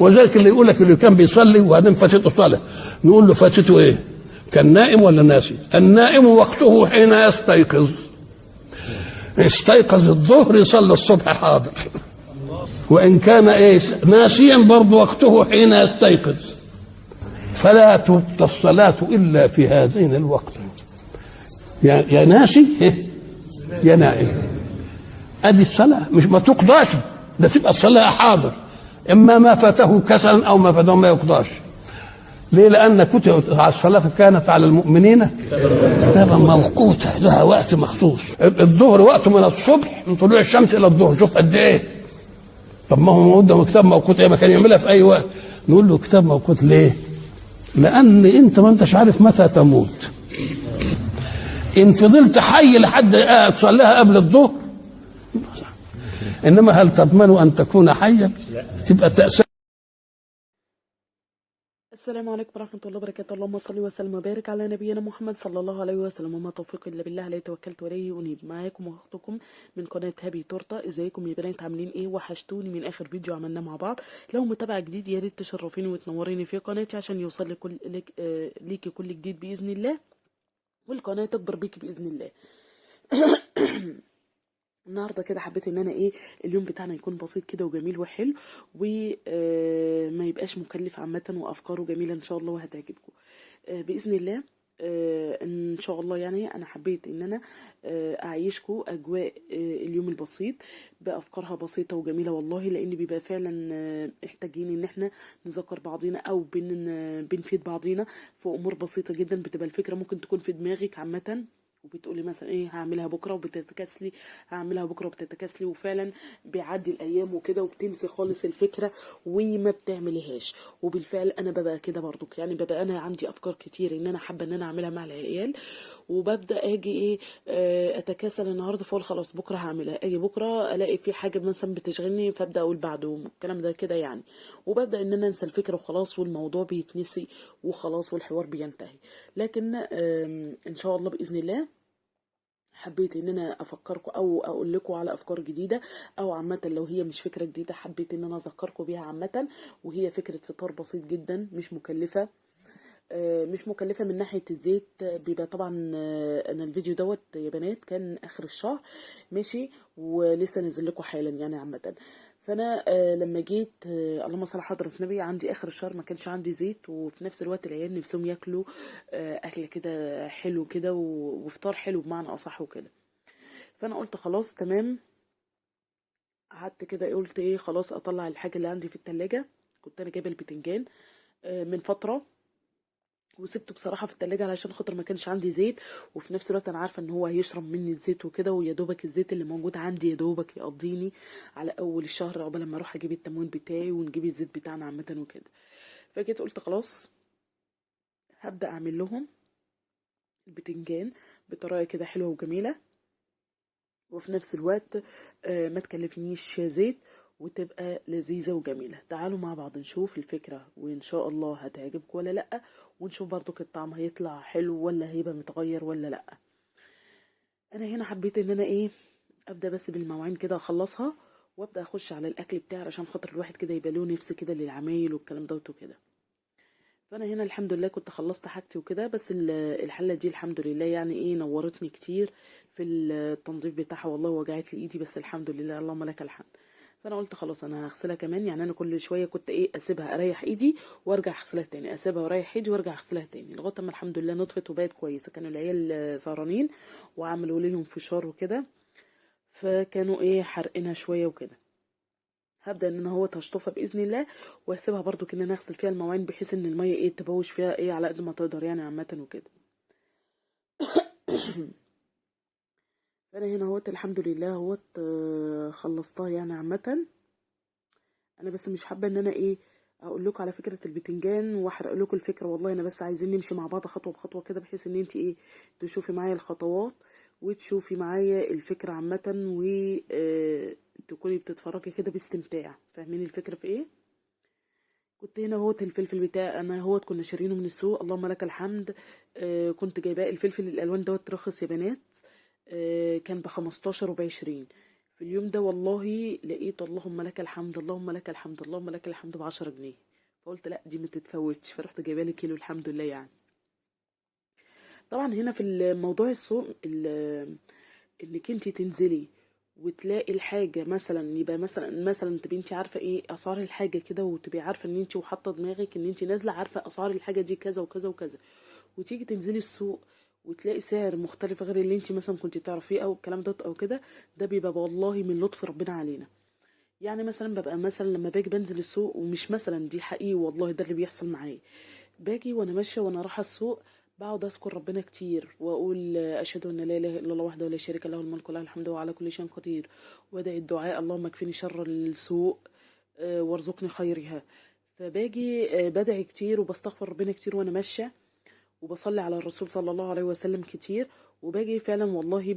وذلك اللي يقول لك اللي كان بيصلي وبعدين فاتته صلاه، نقول له فاتته ايه؟ كان نائم ولا ناسي؟ النائم وقته حين يستيقظ. استيقظ الظهر يصلي الصبح حاضر، وان كان ايه ناسيا برضه وقته حين يستيقظ. فلا تبطل الصلاه الا في هذين الوقت، يا ناسي يا نائم. ادي الصلاه مش ما تقضاش، ده تبقى الصلاه حاضر، اما ما فاته كسلا او ما فاته ما يقضاش. ليه؟ لان كتب الصلاه كانت على المؤمنين كتابا موقوتا، لها وقت مخصوص. الظهر وقته من الصبح من طلوع الشمس الى الظهر، شوف قد ايه. طب ما هو قدامه كتاب موقوت، ايه ما كان يعملها في اي وقت. نقول له كتاب موقوت ليه؟ لان انت ما انتش عارف متى تموت. ان فضلت حي لحد تصليها قبل الظهر، انما هل تضمن ان تكون حيا؟ تبقى تأسف. السلام عليكم ورحمة الله وبركاته. اللهم صل وسلم وبارك على نبينا محمد صلى الله عليه وسلم. وما توفيقي الا بالله، عليه توكلت وإليه أنيب. معاكم واختكم من قناة هابي تورته. ازيكم يا بنات؟ عاملين ايه؟ وحشتوني من اخر فيديو عملناه مع بعض. لو متابع جديد يا ريت تشرفيني وتنوريني في قناتي عشان يوصل ليكي كل جديد بإذن الله، والقناة تكبر بيكي بإذن الله. النهارده كده حبيت ان انا اليوم بتاعنا يكون بسيط كده وجميل وحلو، وما يبقاش مكلف عامه، وافكاره جميله ان شاء الله وهتعجبكم باذن الله. ان شاء الله يعني انا حبيت ان انا اعيشكم اجواء اليوم البسيط بافكارها بسيطه وجميله والله، لان بيبقى فعلا محتاجين ان احنا نذكر بعضينا او بنفيد بعضينا في امور بسيطه جدا. بتبقى الفكره ممكن تكون في دماغك عامه، وبتقولي مثلا هعملها بكره وبتتكاسلي، هعملها بكره وبتتكاسلي، وفعلا بيعدي الايام وكده وبتنسي خالص الفكره وما بتعمليهاش. وبالفعل انا ببقى كده برضك، يعني ببقى انا عندي افكار كتير ان انا حابه ان انا اعملها مع العيال، وببدا اجي اتكاسل النهارده فاقول خلاص بكره هعملها، اجي بكره الاقي في حاجه مثلا بتشغلني فابدا اقول بعده الكلام ده كده يعني، وببدا ان انا انسى الفكره وخلاص، والموضوع بيتنسي وخلاص والحوار بينتهي. لكن ان شاء الله باذن الله حبيت ان انا افكركم او اقول لكم على افكار جديده، او عامه لو هي مش فكره جديده حبيت ان انا اذكركم بيها عامه. وهي فكره فطار بسيط جدا مش مكلفه، مش مكلفه من ناحيه الزيت. بيبقى طبعا انا الفيديو دوت يا بنات كان اخر الشهر ماشي، ولسه نازل لكم حالا يعني عامه. فانا لما جيت اللهم صل على حضره النبي، عندي اخر الشهر ما كانش عندي زيت، وفي نفس الوقت العيال نفسهم ياكلوا اكله كده حلو كده وفطار حلو بمعنى اصح وكده. فانا قلت خلاص تمام، قعدت كده قلت خلاص اطلع الحاجه اللي عندي في التلاجة. كنت انا جايبه البتنجان من فتره، وسبته بصراحه في التلاجة علشان خاطر ما كانش عندي زيت، وفي نفس الوقت انا عارفه ان هو هيشرب مني الزيت وكده، ويا دوبك الزيت اللي موجود عندي يا دوبك يقضيني على اول الشهر عقبال لما اروح اجيب التموين بتاعي ونجيب الزيت بتاعنا عامه وكده. فجيت قلت خلاص هبدا اعمل لهم البتنجان بطريقه كده حلوه وجميله، وفي نفس الوقت ما تكلفنيش زيت، وتبقى لذيذة وجميلة. تعالوا مع بعض نشوف الفكرة وإن شاء الله هتعجبكم ولا لأ، ونشوف برضو الطعم هيطلع حلو ولا هيبقى متغير ولا لأ. أنا هنا حبيت إن أنا أبدأ بس بالمواعين كده أخلصها، وأبدأ أخش على الأكل بتاعي عشان خاطر الواحد كده يبقى له نفس كده للعمايل والكلام دوت وكده. فانا هنا الحمد لله كنت خلصت حاجتي وكده، بس الحله دي الحمد لله يعني نورتني كتير في التنظيف بتاعها والله، وجعت لي ايدي بس الحمد لله اللهم لك الحمد. فانا قلت خلاص انا هغسلها كمان، يعني انا كل شويه كنت اسيبها اريح ايدي وارجع اغسلها تاني، اسيبها واريح ايدي وارجع اغسلها تاني، لغايه ما الحمد لله نطفت وبقت كويسه. كانوا العيال سهرانين وعملوا لهم فشار وكده، فكانوا حرقنا شويه وكده. هبدا ان انا هشطفها باذن الله، واسيبها برضو كده انا اغسل فيها المواعين بحيث ان الميه تبوش فيها على قد ما تقدر يعني عامه وكده. فانا هنا الحمد لله خلصتها يعني عامه. انا بس مش حابه ان انا اقول لكم على فكره البتنجان واحرق لكم الفكره، والله انا بس عايزين نمشي مع بعض خطوه بخطوه كده، بحيث ان انت تشوفي معايا الخطوات وتشوفي معايا الفكره عامه، و تكوني بتتفرجي كده باستمتاع. فاهمين الفكره في ايه؟ كنت هنا الفلفل بتاعي انا كنا شارينه من السوق اللهم لك الحمد. كنت جايباه الفلفل الالوان دوت رخص يا بنات، كان ب15 وب20. في اليوم ده والله لقيت اللهم لك الحمد اللهم لك الحمد اللهم لك الحمد ب10 جنيه. فقلت لا دي ما تتفوتش، فرحت جايبه لي كيلو الحمد لله يعني. طبعا هنا في الموضوع السوق انك انت تنزلي وتلاقي الحاجة مثلا، يبقى مثلا تبقي انت عارفة ايه اسعار الحاجة كده، وتبقي عارفة ان انت وحاطة دماغك ان انت نازلة عارفة اسعار الحاجة دي كذا وكذا وكذا، وتيجي تنزلي السوق وتلاقي سعر مختلف غير اللي انت مثلا كنت تعرفيه او الكلام ده او كده. ده بيبقى والله من لطف ربنا علينا. يعني مثلا ببقى مثلا لما باجي بنزل السوق، ومش مثلا دي حقيقي والله ده اللي بيحصل معايا، باجي وانا ماشيه وانا رايحه السوق بقعد اذكر ربنا كتير واقول اشهد ان لا اله الا الله وحده لا شريك له الملك وله الحمد وهو على كل شيء قدير، وادعي الدعاء اللهم اكفني شر السوق وارزقني خيرها. فباجي بدعي كتير وبستغفر ربنا كتير وانا ماشيه، وبصلي على الرسول صلى الله عليه وسلم كتير. وباجي فعلا والله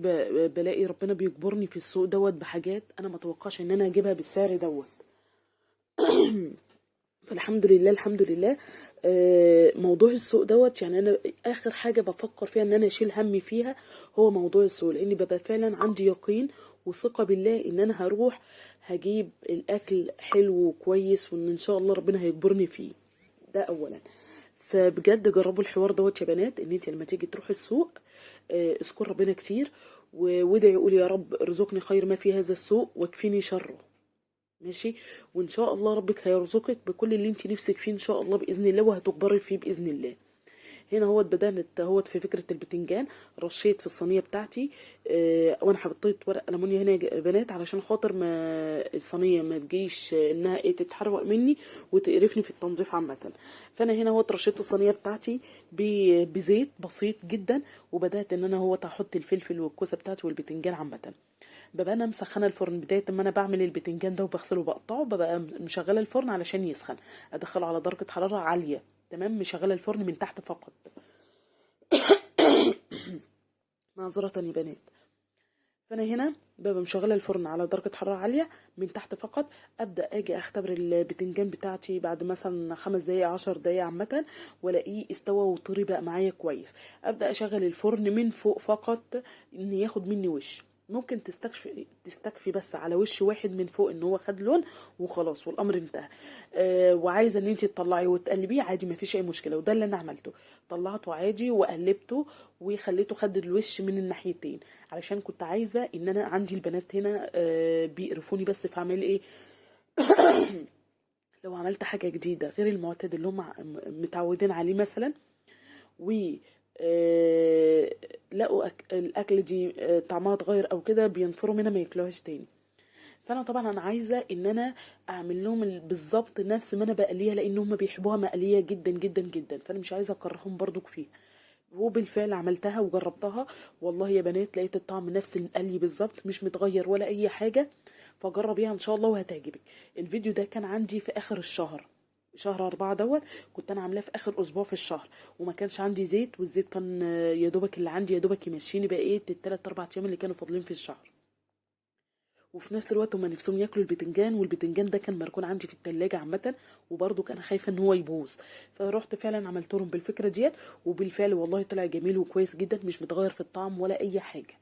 بلاقي ربنا بيجبرني في السوق دوت بحاجات انا ما اتوقعش ان انا اجيبها بالسعر دوت. فالحمد لله الحمد لله. موضوع السوق دوت يعني انا اخر حاجه بفكر فيها ان انا اشيل همي فيها هو موضوع السوق، لاني ببقى فعلا عندي يقين وثقه بالله ان انا هروح هجيب الاكل حلو وكويس، وان شاء الله ربنا هيجبرني فيه. ده اولا. فبجد جربوا الحوار دوت يا بنات، ان انت لما تيجي تروحي السوق اذكر ربنا كتير وادعي قولي يا رب ارزقني خير ما في هذا السوق واكفيني شره. ماشي. وان شاء الله ربك هيرزقك بكل اللي انت نفسك فيه ان شاء الله باذن الله، وهتكبري فيه باذن الله. هنا بدأت في فكرة البتنجان. رشيت في الصينية بتاعتي وانا حطيت ورق ألمونيا هنا يا بنات علشان خاطر ما الصينية ما تجيش انها تتحرق مني وتقرفني في التنظيف عامة. فانا هنا رشيت الصينية بتاعتي بزيت بسيط جدا، وبدأت ان انا احط الفلفل والكوسة بتاعتي والبتنجان عامة. ببقى انا مسخنه الفرن بدايه ما انا بعمل البتنجان ده وبغسله وبقطعه، ببقى مشغله الفرن علشان يسخن، ادخله على درجه حراره عاليه تمام، مشغله الفرن من تحت فقط. معذره يا بنات. فانا هنا ببقى مشغله الفرن على درجه حراره عاليه من تحت فقط. ابدا اجي اختبر البتنجان بتاعتي بعد مثلا 5 دقايق 10 دقايق عامه، والاقيه استوى وطري بقى معايا كويس. ابدا اشغل الفرن من فوق فقط ان ياخد مني وش. ممكن تستكفي بس على وش واحد من فوق ان هو خد لون وخلاص والامر انتهى. وعايزه ان انت تطلعيه وتقلبيه عادي ما فيش اي مشكله، وده اللي انا عملته. طلعته عادي وقلبته وخليته خد الوش من الناحيتين، علشان كنت عايزه ان انا عندي البنات هنا بيقرفوني بس فاعمل ايه. لو عملت حاجه جديده غير المعتاد اللي هم متعودين عليه مثلا، و لقوا الاكل دي طعمها اتغير او كده بينفروا منها ما ياكلوهاش تاني. فانا طبعا انا عايزه ان انا اعمل لهم بالظبط نفس ما انا بقليها، لان هم بيحبوها مقليه جدا جدا جدا، فانا مش عايزه اكرههم برضو فيها. وبالفعل عملتها وجربتها والله يا بنات، لقيت الطعم نفس القلي بالظبط مش متغير ولا اي حاجه. فجربيها ان شاء الله وهتعجبك. الفيديو ده كان عندي في اخر الشهر، شهر 4 كنت انا عاملاه في اخر اسبوع في الشهر، وما كانش عندي زيت، والزيت كان يا دوبك اللي عندي يا دوبك يمشيني بقيه ال3-4 ايام اللي كانوا فاضلين في الشهر. وفي نفس الوقت هما نفسهم ياكلوا البتنجان، والبتنجان ده كان مركون عندي في التلاجة عامه، وبرده كان خايفه ان هو يبوظ. فرحت فعلا عملت لهم بالفكره ديت، وبالفعل والله طلع جميل وكويس جدا، مش متغير في الطعم ولا اي حاجه.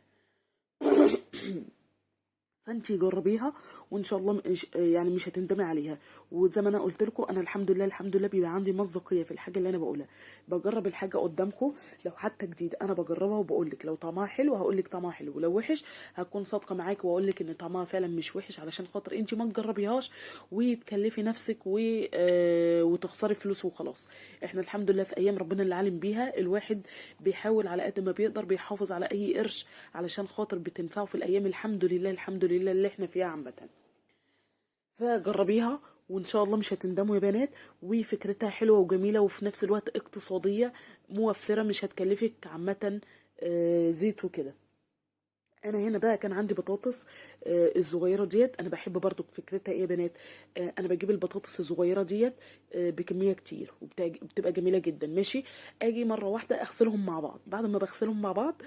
فانتي جربيها وان شاء الله مش هتندمي عليها. وزي ما انا قلت لكم انا الحمد لله الحمد لله بيبقى عندي مصداقيه في الحاجه اللي انا بقولها. بجرب الحاجه قدامكم، لو حتى جديد انا بجربها وبقول لك لو طعمها حلو هقول لك طعمها حلو، ولو وحش هكون صادقه معاك واقول لك ان طعمها فعلا مش وحش، علشان خاطر انتي ما تجربيهاش وتكلفي نفسك وتخسري فلوس وخلاص. احنا الحمد لله في ايام ربنا اللي عالم بيها، الواحد بيحاول على قد ما بيقدر بيحافظ على اي قرش علشان خاطر بتنفعه في الايام الحمد لله الحمد لله اللي احنا فيها عامه. فجربيها وان شاء الله مش هتندموا يا بنات. وفكرتها حلوه وجميله وفي نفس الوقت اقتصاديه موفره، مش هتكلفك عامه زيت وكده. انا هنا بقى كان عندي بطاطس الصغيره ديت، انا بحب برضو فكرتها ايه يا بنات. انا بجيب البطاطس الصغيره ديت بكميه كتير وبتبقى جميله جدا. ماشي. اجي مره واحده اغسلهم مع بعض، بعد ما بغسلهم مع بعض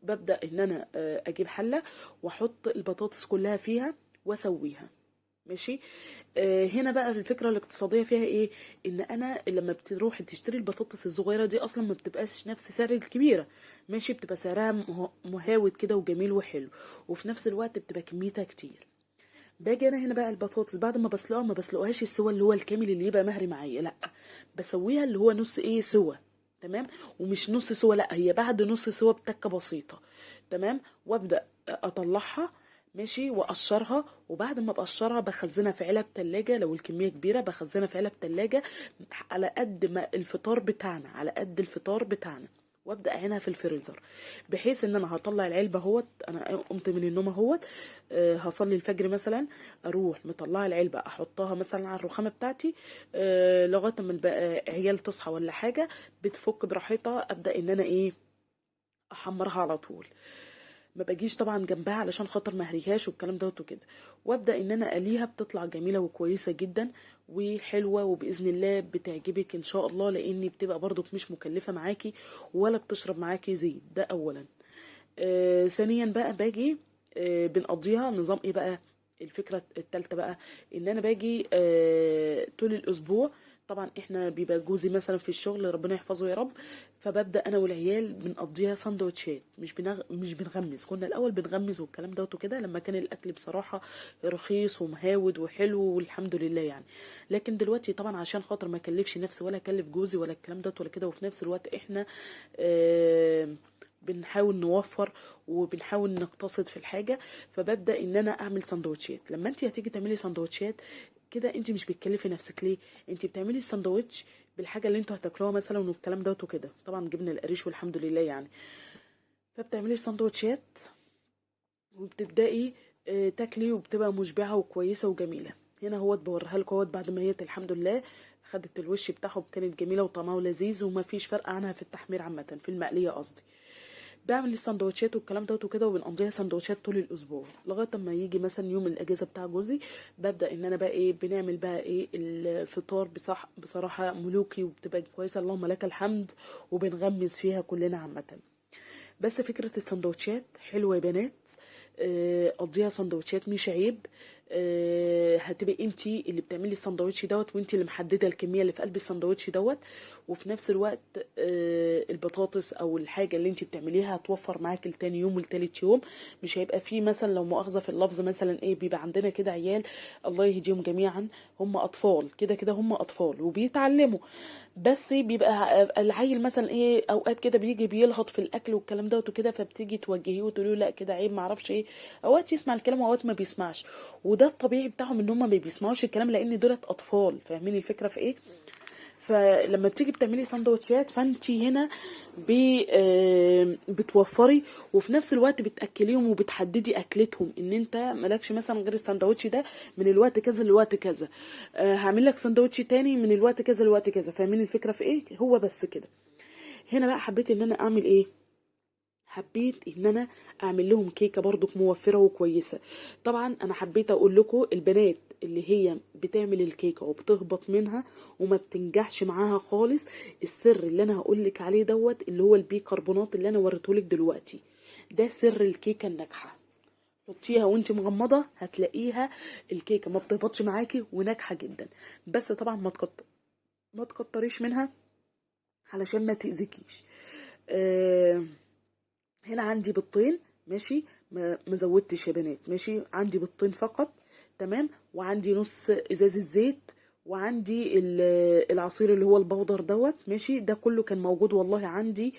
ببدا ان انا اجيب حله واحط البطاطس كلها فيها واسويها. ماشي. هنا بقى الفكره الاقتصاديه فيها ايه؟ ان انا لما بتروح تشتري البطاطس الصغيره دي اصلا ما بتبقاش نفس سعر الكبيره، ماشي، بتبقى سعرها مهاود كده وجميل وحلو، وفي نفس الوقت بتبقى كميتها كتير. باجي انا هنا بقى البطاطس بعد ما بسلقها ما بسلقهاش السوا اللي هو الكامل اللي يبقى مهري معايا، لا، بسويها اللي هو نص ايه سوا، تمام، ومش نص سوا، لا، هي بعد نص سوا بتكه بسيطه، تمام، وابدا اطلعها، ماشي، واقشرها، وبعد ما بقشرها بخزنها في علب تلاجة، لو الكميه كبيره بخزنها في علب تلاجة على قد ما الفطار بتاعنا، على قد الفطار بتاعنا، وابدا اعينها في الفريزر، بحيث ان انا هطلع العلبه اهوت، انا قمت من النوم اهوت، هصلي الفجر مثلا، اروح مطلعه العلبه احطها مثلا على الرخامه بتاعتي، لغايه ما عيال تصحى ولا حاجه بتفك براحتها، ابدا ان انا ايه احمرها على طول، ما باجيش طبعا جنبها علشان خاطر ما اهريهاش والكلام دوت وكده، وابدا ان انا اليها، بتطلع جميله وكويسه جدا وحلوه، وباذن الله بتعجبك ان شاء الله، لان بتبقى برضك مش مكلفه معاكي ولا بتشرب معاكي زيت، ده اولا. ثانيا بقى باجي بنقضيها نظام ايه بقى؟ الفكره الثالثه بقى ان انا باجي طول الاسبوع، طبعا احنا بيبقى جوزي مثلا في الشغل ربنا يحفظه يا رب، فببدا انا والعيال بنقضيها سندوتشات، مش بنغمس، كنا الاول بنغمس والكلام دوت وكده لما كان الاكل بصراحه رخيص ومهاود وحلو والحمد لله يعني، لكن دلوقتي طبعا عشان خاطر ما اكلفش نفسي ولا اكلف جوزي ولا الكلام دوت ولا كده، وفي نفس الوقت احنا بنحاول نوفر وبنحاول نقتصد في الحاجه، فببدا ان انا اعمل سندوتشات. لما انت هتيجي تعملي سندوتشات كده انت مش بتكلفي نفسك، ليه؟ انت بتعملي الساندوتش بالحاجه اللي انتوا هتاكلوها مثلا والكلام دوت وكده، طبعا جبنا القريش والحمد لله يعني، فبتعملي الساندوتشات وبتبداي تاكلي، وبتبقى مشبعه وكويسه وجميله. هنا هوت بوريها لكم اهوت بعد ما هي الحمد لله خدت الوش بتاعهم، كانت جميله وطعمها لذيذ وما فيش فرق عنها في التحمير عامه، في المقليه قصدي. بعمل السندوتشات والكلام دوت وكده، وبنقضيها سندوتشات طول الاسبوع لغايه اما يجي مثلا يوم الاجازه بتاع جوزي، ببدا ان انا بقى ايه بنعمل بقى ايه الفطار بصراحه ملوكي وبتبقى كويسه اللهم لك الحمد، وبنغمز فيها كلنا عامه. بس فكره السندوتشات حلوه يا بنات، قضيها سندوتشات مش عيب، هتبقي انتي اللي بتعملي السندوتش دوت، وانتي اللي محدده الكميه اللي في قلب السندوتش دوت، وفي نفس الوقت البطاطس او الحاجه اللي انتي بتعمليها هتوفر معاكي لتاني يوم ولتالت يوم، مش هيبقى فيه مثلا لو مؤاخذه في اللفظ مثلا ايه، بيبقى عندنا كده عيال الله يهديهم جميعا، هم اطفال كده كده، هم اطفال وبيتعلموا، بس بيبقى العيل مثلا ايه اوقات كده بيجي بيلهط في الاكل والكلام دوت وكده، فبتيجي توجهيه وتقولي له لا كده عيب ما اعرفش ايه، اوقات يسمع الكلام واوقات ما بيسمعش، وده الطبيعي بتاعهم ان هم ما بيسمعوش الكلام لان دولت اطفال، فاهمين الفكره في ايه؟ فلما بتيجي بتعملي سندوتشات فانتي هنا بتوفري، وفي نفس الوقت بتاكليهم وبتحددي اكلتهم، ان انت مالكش مثلا غير السندوتش ده من الوقت كذا للوقت كذا، هعمل لك سندوتش تاني من الوقت كذا للوقت كذا، فاهمين الفكره في ايه؟ هو بس كده. هنا بقى حبيت ان انا اعمل ايه، حبيت ان انا اعمل لهم كيكه برضو موفره وكويسه. طبعا انا حبيت اقول لكم البنات اللي هي بتعمل الكيكه وبتهبط منها وما بتنجحش معاها خالص، السر اللي انا هقول لك عليه دوت اللي هو البيكربونات اللي انا وريتهولك دلوقتي، ده سر الكيكه الناجحه، حطيها وانت مغمضه هتلاقيها الكيكه ما بتهبطش معاكي وناجحه جدا، بس طبعا ما تكتريش منها علشان ما تاذيكيش. هنا عندي بيضتين، ماشي، ما زودتش يا بنات، ماشي، عندي بيضتين فقط، تمام، وعندي نص ازازه زيت، وعندي العصير اللي هو البودر دوت، ماشي، ده كله كان موجود والله عندي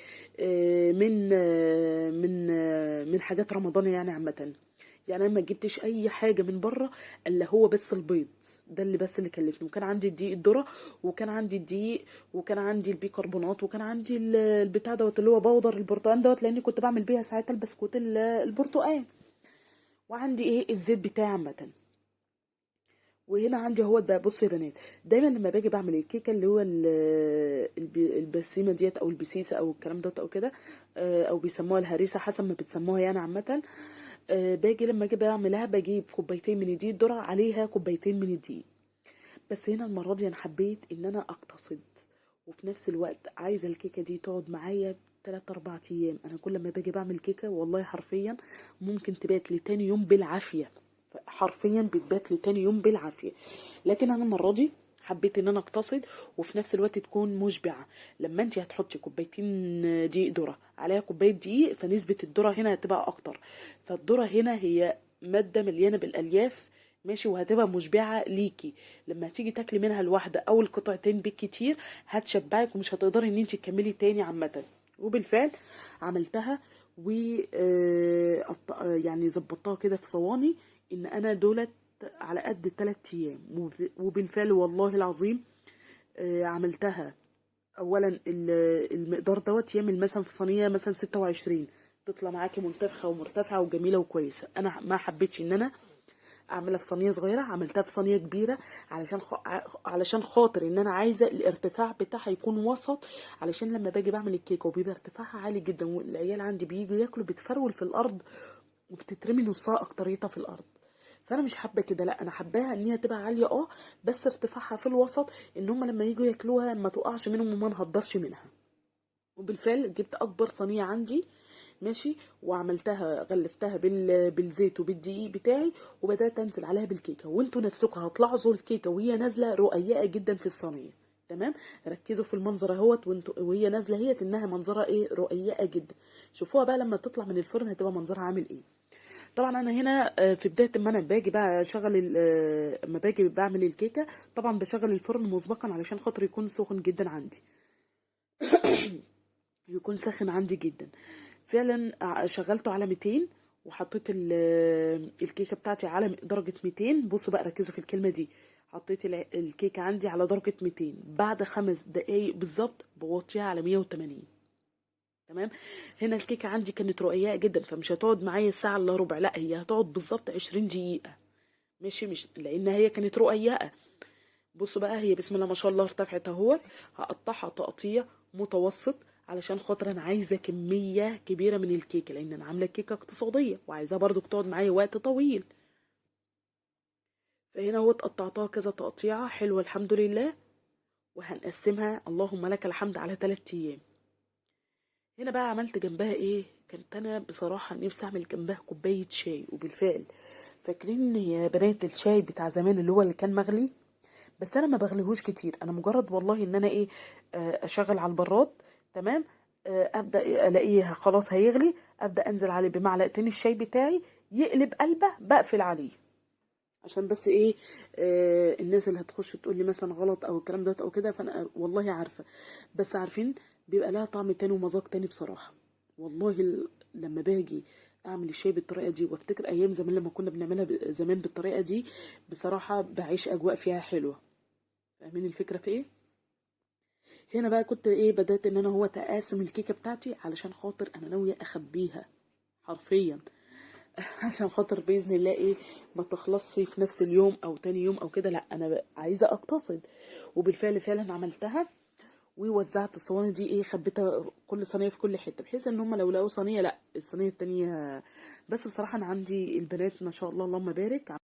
من حاجات رمضان يعني عامه، يعني انا ما جبتش اي حاجه من بره الا هو بس البيض ده اللي بس اللي كلفني، وكان عندي الدقيق الذره، وكان عندي الدقيق، وكان عندي البيكربونات، وكان عندي البتاع دوت اللي هو بودر البرتقال دوت، لاني كنت بعمل بيها ساعتها البسكوت البرتقال، وعندي ايه الزيت بتاعي عامه. وهنا عندي اهوت بقى، بصوا يا بنات، دايما لما باجي بعمل الكيكه اللي هو البسيمه ديت او البسيسه او الكلام دوت او كده، او بيسموها الهريسه حسب ما بتسموها يعني عامه، باجي لما اجي بعملها بجيب كوبايتين من الدقيق الذره عليها كوبايتين من الدقيق، بس هنا المره دي انا حبيت ان انا اقتصد، وفي نفس الوقت عايزه الكيكه دي تقعد معايا 3-4 ايام، انا كل ما باجي بعمل كيكه والله حرفيا ممكن تبات لتاني يوم بالعافيه، حرفيا بتبات لتاني يوم بالعافيه. لكن انا المره دي حبيت ان انا اقتصد وفي نفس الوقت تكون مشبعه. لما انت هتحطي كوبايتين دقيق ذره عليها كوبايه دقيق، فنسبه الذره هنا هتبقى اكتر. فالذره هنا هي ماده مليانه بالالياف، ماشي، وهتبقى مشبعه ليكي. لما تيجي تاكلي منها الواحده او القطعتين بالكتير هتشبعك ومش هتقدري ان انت تكملي تاني عامه. وبالفعل عملتها و يعني ظبطتها كده في صواني ان انا دولت على قد 3 ايام. وبالفعل والله العظيم عملتها. اولا المقدار دوت يعمل مثلا في صينيه مثلا 26، تطلع معاكي منتفخه ومرتفعه وجميله وكويسه. انا ما حبيتش ان انا اعملها في صينيه صغيره، عملتها في صينيه كبيره علشان خاطر ان انا عايزه الارتفاع بتاعها يكون وسط، علشان لما باجي بعمل الكيكه وبيبقى ارتفاعها عالي جدا والعيال عندي بييجوا ياكلوا بتفرول في الارض وبتترمي نصها اكتريتها في الارض. فانا مش حابه كده، لا انا حباها ان هي تبقى عاليه بس ارتفاعها في الوسط، ان هم لما يجوا ياكلوها ما تقعش منهم وما نهدرش منها. وبالفعل جبت اكبر صينيه عندي، ماشي، وعملتها غلفتها بالزيت وبالدقيق بتاعي، وبدات انزل عليها بالكيكه. وانتوا نفسكم هتلاحظوا الكيكه وهي نازله رقيقه جدا في الصينيه. تمام، ركزوا في المنظر اهوت وهي نازله هي انها منظرها رقيقه جدا. شوفوها بقى لما تطلع من الفرن هتبقى منظرها عامل ايه. طبعا انا هنا في بدايه ما انا باجي بقى اشغل اما باجي بعمل الكيكه، طبعا بشغل الفرن مسبقا علشان خاطر يكون سخن جدا عندي، يكون ساخن عندي جدا. فعلا شغلته على 200 وحطيت الكيكه بتاعتي على درجه 200. بصوا بقى ركزوا في الكلمه دي، حطيت الكيكه عندي على درجه 200. بعد 5 دقايق بالظبط بوطيها على 180. تمام. هنا الكيكه عندي كانت رقيقه جدا، فمش هتقعد معايا ساعه الا ربع، لا هي هتقعد بالظبط 20 دقيقه، مش لان هي كانت رقيقه. بصوا بقى هي بسم الله ما شاء الله ارتفعت اهوت. هقطعها تقطيع متوسط علشان خاطر انا عايزه كميه كبيره من الكيكه، لان انا عامله كيكه اقتصاديه وعايزاها برضو تقعد معايا وقت طويل. فهنا هو قطعتها كذا تقطيعه حلوه الحمد لله، وهنقسمها اللهم لك الحمد على 3 ايام. هنا بقى عملت جنبها ايه؟ كانت انا بصراحه نفسي اعمل جنبها كوبايه شاي. وبالفعل فاكرين يا بنات الشاي بتاع زمان اللي كان مغلي؟ بس انا ما بغليهوش كتير، انا مجرد والله ان انا اشغل على البراد. تمام. ابدا الاقيه خلاص هيغلي، ابدا انزل عليه بمعلقتين الشاي بتاعي، يقلب قلبه بقفل عليه. عشان بس الناس اللي هتخش تقول لي مثلا غلط او الكلام ده او كده، فانا والله عارفه، بس عارفين بيبقى لها طعم تاني ومذاق تاني بصراحه. والله لما باجي اعمل الشاي بالطريقه دي وافتكر ايام زمان لما كنا بنعملها زمان بالطريقه دي، بصراحه بعيش اجواء فيها حلوه. فاهمين الفكره في ايه؟ هنا بقى كنت بدات ان انا تقاسم الكيكه بتاعتي علشان خاطر انا ناويه اخبيها حرفيا عشان خاطر باذن الله ما تخلصش في نفس اليوم او تاني يوم او كده، لا انا عايزه اقتصد. وبالفعل فعلا عملتها ووزعت الصواني دي خبيتها كل صينيه في كل حته، بحيث ان هم لو لقوا صينيه لا الصينيه التانية. بس بصراحه انا عندي البنات ما شاء الله اللهم بارك.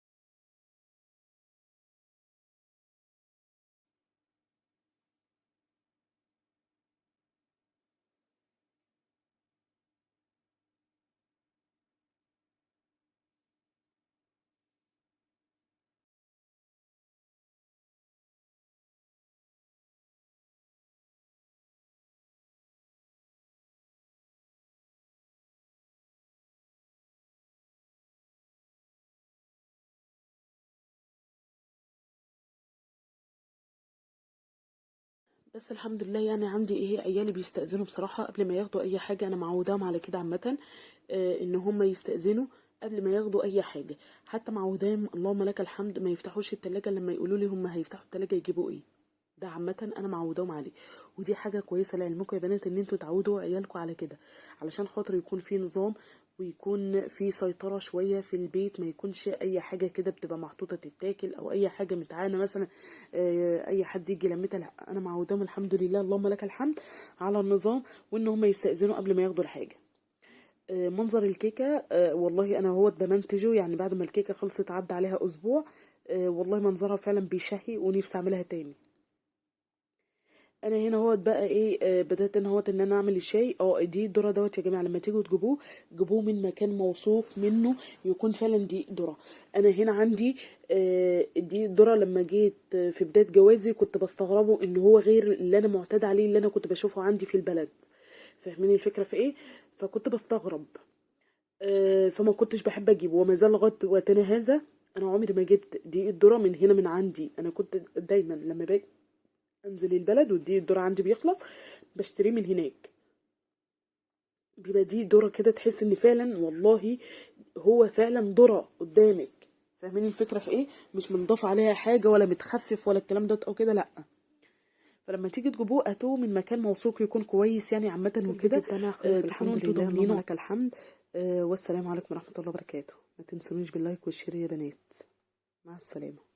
بس الحمد لله يعني عندي عيالي بيستأذنوا بصراحة قبل ما ياخدوا اي حاجة. انا معوداهم على كده عامة، ان هم يستأذنوا قبل ما ياخدوا اي حاجة. حتى معوداهم اللهم لك الحمد ما يفتحوش التلاجة لما يقولوا لي هم هيفتحوا التلاجة يجيبوا ايه. ده عامة انا معوداهم عليه، ودي حاجة كويسة لعلمكم يا بنات ان انتوا تعودوا عيالكم على كده، علشان خاطر يكون في نظام ويكون في سيطرة شوية في البيت، ما يكونش اي حاجة كده بتبقى محطوطة تتاكل او اي حاجة متعانة مثلا اي حد يجي لمتها. لا انا معوداهم الحمد لله اللهم لك الحمد على النظام، وان هم يستأذنوا قبل ما ياخدوا الحاجة. منظر الكيكة والله انا بمنتجه، يعني بعد ما الكيكة خلصت عدى عليها اسبوع، والله منظرها فعلا بيشهي ونفسي اعملها تاني. انا هنا هوت بقى ايه، بدات ان هوت ان انا اعمل الشاي. دي الذره دوت يا جماعه، لما تيجوا تجيبوه جيبوه من مكان موثوق منه، يكون فعلا دي ذره. انا هنا عندي دي الذره، لما جيت في بدايه جوازي كنت بستغربه ان هو غير اللي انا معتاد عليه، اللي انا كنت بشوفه عندي في البلد. فاهمين الفكره في ايه؟ فكنت بستغرب، فما كنتش بحب اجيبه، وما زال لغايه وقتنا هذا انا عمري ما جبت دي الذره من هنا من عندي. انا كنت دايما لما باجي انزل البلد ودي الذره عندي بيخلص بشتريه من هناك. بيبقى دي ذره كده تحس ان فعلا والله هو فعلا ذره قدامك. فاهمين الفكره في ايه؟ مش منضاف عليها حاجه ولا متخفف ولا الكلام ده او كده، لا. فلما تيجي تجيبوه هاتوه من مكان موثوق يكون كويس يعني عامه وكده. انا خلص تكونوا الحمد انتوا لله، ضامنينه. اللهم لك الحمد. والسلام عليكم ورحمة الله وبركاته. ما تنسونيش باللايك والشير يا بنات. مع السلامه.